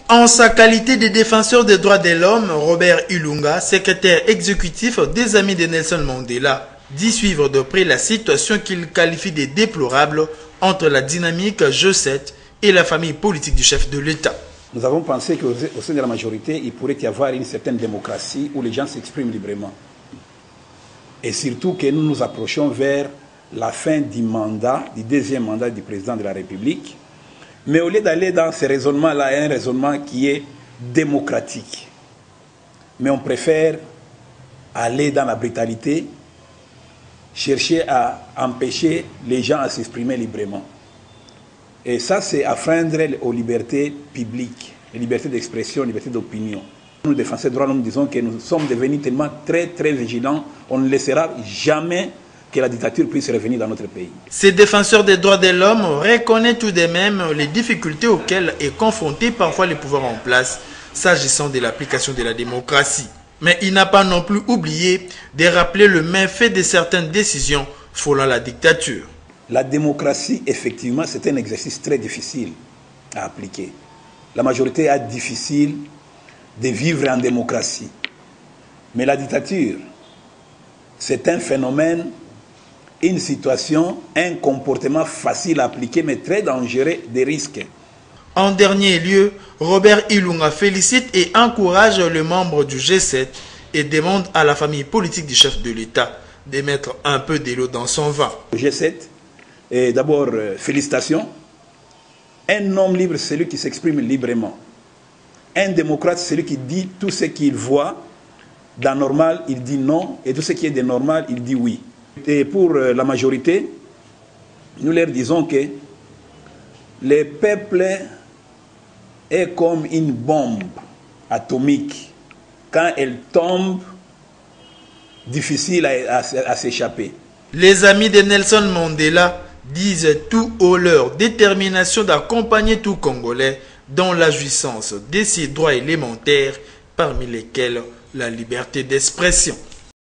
En sa qualité de défenseur des droits de l'homme, Robert Ilunga, secrétaire exécutif des Amis de Nelson Mandela, dit suivre de près la situation qu'il qualifie de déplorable entre la dynamique G7 et la famille politique du chef de l'État. Nous avons pensé qu'au sein de la majorité, il pourrait y avoir une certaine démocratie où les gens s'expriment librement. Et surtout que nous nous approchons vers la fin du mandat, du deuxième mandat du président de la République. Mais au lieu d'aller dans ce raisonnement-là, il y a un raisonnement qui est démocratique. Mais on préfère aller dans la brutalité, chercher à empêcher les gens à s'exprimer librement. Et ça, c'est affreindre aux libertés publiques, les libertés d'expression, les libertés d'opinion. Nous, défenseurs des droits de l'homme, nous disons que nous sommes devenus tellement très vigilants, on ne laissera jamais que la dictature puisse revenir dans notre pays. Ces défenseurs des droits de l'homme reconnaissent tout de même les difficultés auxquelles est confronté parfois le pouvoir en place, s'agissant de l'application de la démocratie. Mais il n'a pas non plus oublié de rappeler le méfait de certaines décisions frôlant la dictature. La démocratie, effectivement, c'est un exercice très difficile à appliquer. La majorité a difficile de vivre en démocratie. Mais la dictature, c'est un phénomène, une situation, un comportement facile à appliquer, mais très dangereux, des risques. En dernier lieu, Robert Ilunga félicite et encourage les membres du G7 et demande à la famille politique du chef de l'État de mettre un peu de l'eau dans son vin. Le G7, d'abord, félicitations. Un homme libre, c'est celui qui s'exprime librement. Un démocrate, c'est celui qui dit tout ce qu'il voit. D'anormal, il dit non, et tout ce qui est de normal, il dit oui. Et pour la majorité, nous leur disons que le peuple est comme une bombe atomique. Quand elle tombe, difficile à s'échapper. Les amis de Nelson Mandela disent tout haut leur détermination d'accompagner tout Congolais dans la jouissance de ses droits élémentaires, parmi lesquels la liberté d'expression.